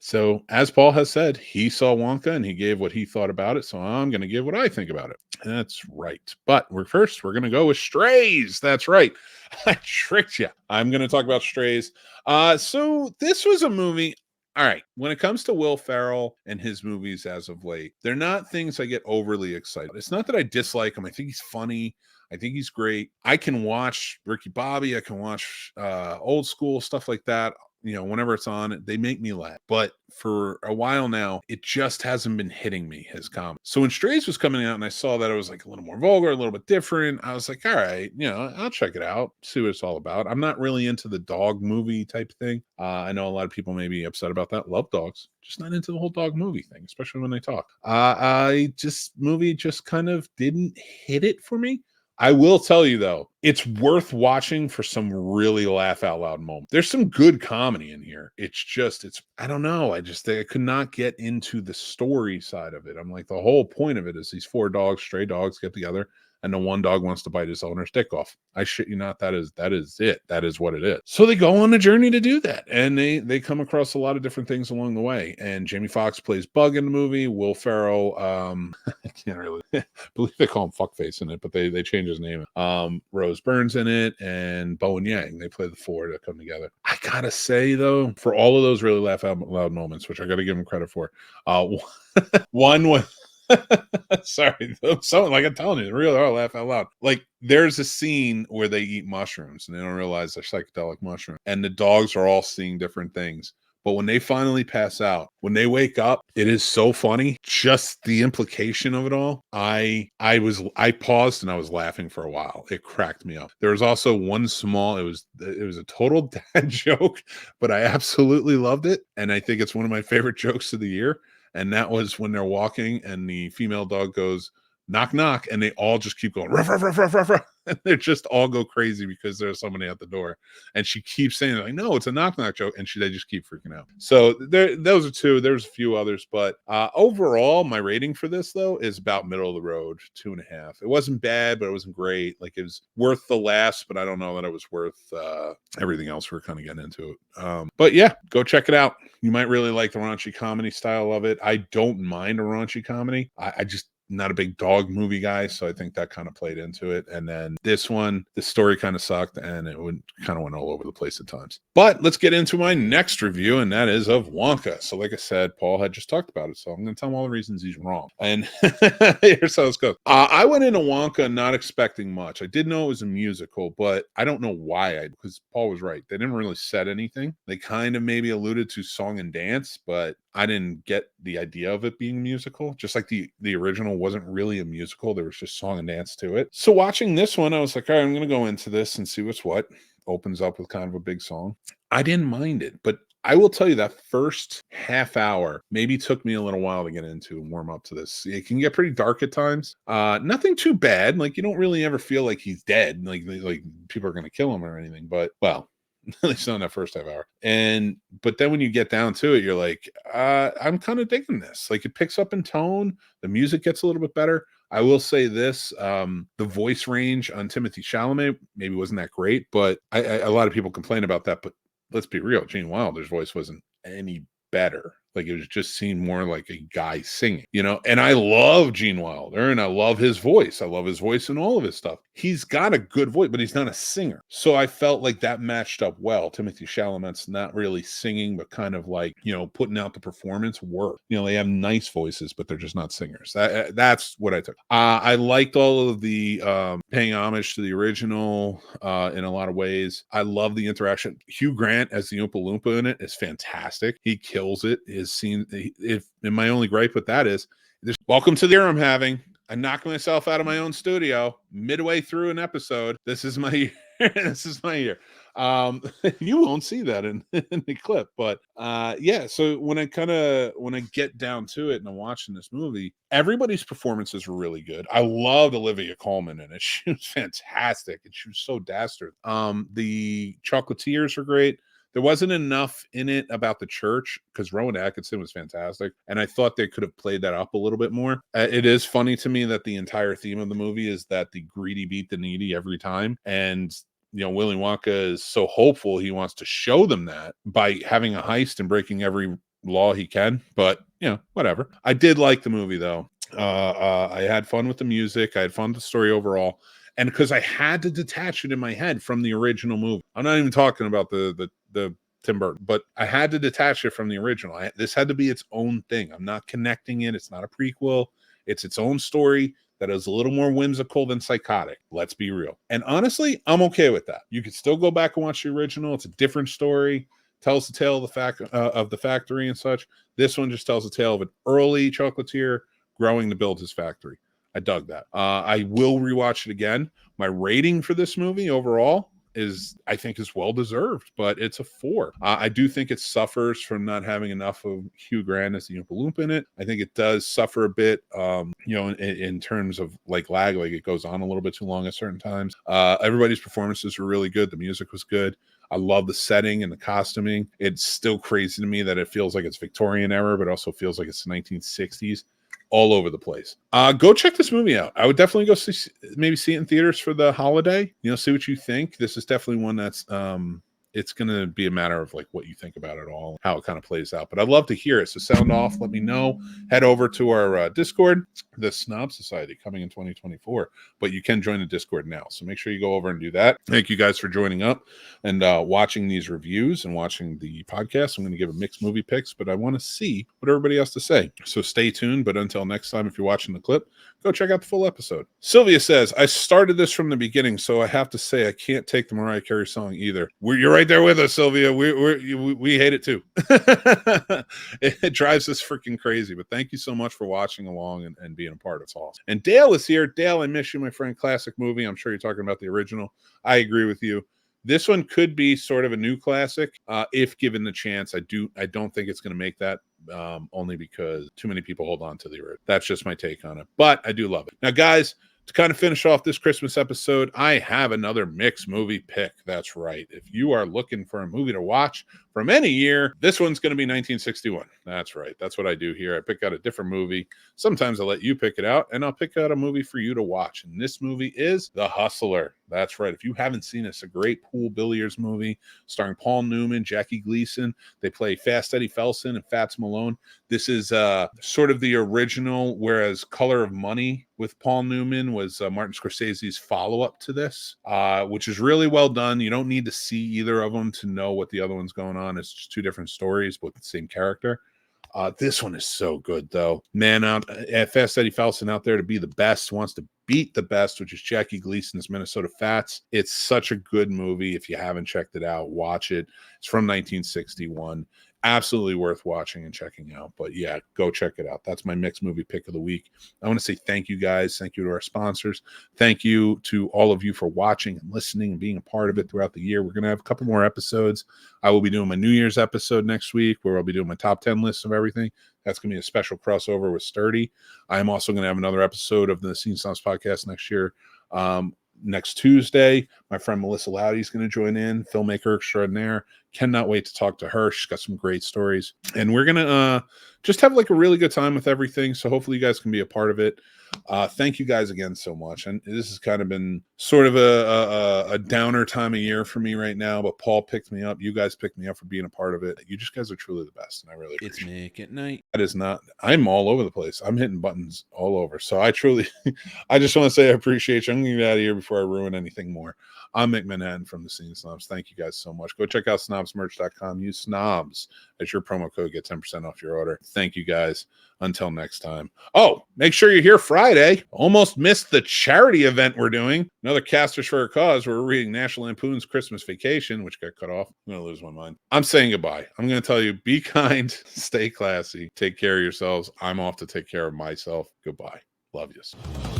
So, as Paul has said, he saw Wonka and he gave what he thought about it. So, I'm going to give what I think about it. That's right. But we're going to go with Strays. That's right. I tricked you. I'm going to talk about Strays. So, this was a movie. All right. When it comes to Will Ferrell and his movies as of late, they're not things I get overly excited. It's not that I dislike him. I think he's funny. I think he's great. I can watch Ricky Bobby. I can watch old school stuff like that. Whenever it's on, they make me laugh. But for a while now, it just hasn't been hitting me, his comedy. So when Strays was coming out and I saw that it was like a little more vulgar, a little bit different, I was like, all right, I'll check it out, see what it's all about. I'm not really into the dog movie type thing. I know a lot of people may be upset about that. Love dogs, just not into the whole dog movie thing, especially when they talk. Movie just kind of didn't hit it for me. I will tell you, though, it's worth watching for some really laugh out loud moments. There's some good comedy in here. I don't know. I could not get into the story side of it. I'm like, the whole point of it is these 4 dogs, stray dogs, get together, and the one dog wants to bite his owner's dick off. I shit you not. That is it. That is what it is. So they go on a journey to do that. And they come across a lot of different things along the way. And Jamie Foxx plays Bug in the movie. Will Ferrell, I can't really believe they call him Fuckface in it, but they change his name. Rose Byrne's in it, and Bowen Yang. They play the 4 that come together. I gotta say, though, for all of those really laugh out loud moments, which I gotta give him credit for, one was sorry, so like I'm telling you, the real laugh out loud. Like, there's a scene where they eat mushrooms and they don't realize they're psychedelic mushrooms, and the dogs are all seeing different things. But when they finally pass out, when they wake up, it is so funny. Just the implication of it all. I paused and I was laughing for a while. It cracked me up. There was also one small, it was a total dad joke, but I absolutely loved it. And I think it's one of my favorite jokes of the year. And that was when they're walking and the female dog goes, knock, knock. And they all just keep going, ruff, ruff, ruff, ruff, ruff, ruff. And they just all go crazy because there's somebody at the door. And she keeps saying, like, no, it's a knock, knock joke. And they just keep freaking out. So those are 2. There's a few others. But overall, my rating for this, though, is about middle of the road, 2.5. It wasn't bad, but it wasn't great. Like, it was worth the laughs, but I don't know that it was worth everything else we're kind of getting into it. But yeah, go check it out. You might really like the raunchy comedy style of it. I don't mind a raunchy comedy. I just not a big dog movie guy, so I think that kind of played into it. And then this one, the story kind of sucked, and it kind of went all over the place at times. But let's get into my next review, and that is of Wonka. So like I said, Paul had just talked about it, so I'm going to tell him all the reasons he's wrong. And here's how this goes. I went into Wonka not expecting much. I did know it was a musical, but I don't know why, because Paul was right. They didn't really set anything. They kind of maybe alluded to song and dance, but I didn't get the idea of it being a musical. Just like the original wasn't really a musical. There was just song and dance to it. So watching this one, I was like, all right, I'm going to go into this and see what's what. Opens up with kind of a big song. I didn't mind it, but I will tell you that first half hour maybe took me a little while to get into and warm up to this. It can get pretty dark at times. Nothing too bad. Like, you don't really ever feel like he's dead. Like people are going to kill him or anything, but well, at least not in that first half hour. But then when you get down to it, you're like, I'm kind of digging this. Like, it picks up in tone. The music gets a little bit better. I will say this, the voice range on Timothée Chalamet maybe wasn't that great, but a lot of people complain about that. But let's be real, Gene Wilder's voice wasn't any better. Like, it was just seemed more like a guy singing, and I love Gene Wilder and I love his voice. I love his voice and all of his stuff. He's got a good voice, but he's not a singer. So I felt like that matched up well. Timothée Chalamet's not really singing, but kind of like, putting out the performance work. They have nice voices, but they're just not singers. That's what I took. I liked all of the paying homage to the original in a lot of ways. I love the interaction. Hugh Grant as the Oompa Loompa in it is fantastic. He kills it. His scene, and my only gripe with that is, welcome to the year I'm having. I knocked myself out of my own studio midway through an episode. This is my year. This is my year. You won't see that in the clip, but yeah. So when I get down to it and I'm watching this movie, everybody's performances were really good. I loved Olivia Colman in it. She was fantastic, and she was so dastard. The Chocolatiers were great. There wasn't enough in it about the church because Rowan Atkinson was fantastic. And I thought they could have played that up a little bit more. It is funny to me that the entire theme of the movie is that the greedy beat the needy every time. And, Willy Wonka is so hopeful he wants to show them that by having a heist and breaking every law he can, but whatever. I did like the movie though. I had fun with the music. I had fun with the story overall. And because I had to detach it in my head from the original movie. I'm not even talking about the Tim Burton, but I had to detach it from the original. This had to be its own thing. I'm not connecting it. It's not a prequel. It's its own story that is a little more whimsical than psychotic. Let's be real. And honestly, I'm okay with that. You could still go back and watch the original. It's a different story. Tells the tale of the factory and such. This one just tells the tale of an early chocolatier growing to build his factory. I dug that. I will rewatch it again. My rating for this movie overall I think is well deserved, but it's a 4. I do think it suffers from not having enough of Hugh Grant as the Oompa Loompa in it. I think it does suffer a bit, in terms of like lag, like it goes on a little bit too long at certain times. Everybody's performances were really good. The music was good. I love the setting and the costuming. It's still crazy to me that it feels like it's Victorian era, but also feels like it's the 1960s. All over the place. Go check this movie out. I would definitely go maybe see it in theaters for the holiday. See what you think. This is definitely one that's it's going to be a matter of like what you think about it all, how it kind of plays out. But I'd love to hear it. So sound off. Let me know. Head over to our Discord, the Snob Society, coming in 2024. But you can join the Discord now. So make sure you go over and do that. Thank you guys for joining up and watching these reviews and watching the podcast. I'm going to give a mixed movie picks, but I want to see what everybody has to say. So stay tuned. But until next time, if you're watching the clip, go check out the full episode. Sylvia says, I started this from the beginning, so I have to say I can't take the Mariah Carey song either. You're right there with us, Sylvia. We hate it too. It drives us freaking crazy. But thank you so much for watching along and being a part of it. Awesome. And Dale is here. Dale, I miss you, my friend. Classic movie. I'm sure you're talking about the original. I agree with you. This one could be sort of a new classic if given the chance. I don't think it's going to make that only because too many people hold on to the original. That's just my take on it. But I do love it. Now, guys, to kind of finish off this Christmas episode, I have another mixed movie pick. That's right. If you are looking for a movie to watch from any year, this one's going to be 1961. That's right. That's what I do here. I pick out a different movie. Sometimes I let you pick it out, and I'll pick out a movie for you to watch. And this movie is The Hustler. That's right. If you haven't seen it, it's a great pool billiards movie starring Paul Newman, Jackie Gleason. They play Fast Eddie Felson and Fats Malone. This is sort of the original, whereas Color of Money with Paul Newman was Martin Scorsese's follow-up to this, which is really well done. You don't need to see either of them to know what the other one's going on. It's just two different stories, but the same character. This one is so good, though. Man, Fast Eddie Felson out there to be the best, wants to beat the best, which is Jackie Gleason's Minnesota Fats. It's such a good movie. If you haven't checked it out, watch it. It's from 1961. Absolutely worth watching and checking out. But yeah, go check it out. That's my mixed movie pick of the week. I want to say thank you guys. Thank you to our sponsors. Thank you to all of you for watching and listening and being a part of it throughout the year. We're going to have a couple more episodes. I will be doing my New Year's episode next week where I'll be doing my top 10 list of everything. That's going to be a special crossover with Sturdy. I am also going to have another episode of the Scene Snobs Podcast next year. Next Tuesday, my friend Melissa Loudy is going to join in, filmmaker extraordinaire. Cannot wait to talk to her. She's got some great stories. And we're going to just have like a really good time with everything. So hopefully you guys can be a part of it. Thank you guys again so much. And this has kind of been sort of a downer time of year for me right now, but Paul picked me up. You guys picked me up for being a part of it. You just guys are truly the best. And I really appreciate it. It's Nick at night. That is not, I'm all over the place. I'm hitting buttons all over. So I truly, I just want to say I appreciate you. I'm going to get out of here before I ruin anything more. I'm Mick Manhattan from the Scene Snobs. Thank you guys so much. Go check out snobsmerch.com. Use snobs as your promo code. Get 10% off your order. Thank you guys. Until next time. Oh, make sure you're here Friday. Almost missed the charity event we're doing. Another Casters for a Cause. We're reading National Lampoon's Christmas Vacation, which got cut off. I'm going to lose my mind. I'm saying goodbye. I'm going to tell you, be kind, stay classy, take care of yourselves. I'm off to take care of myself. Goodbye. Love you.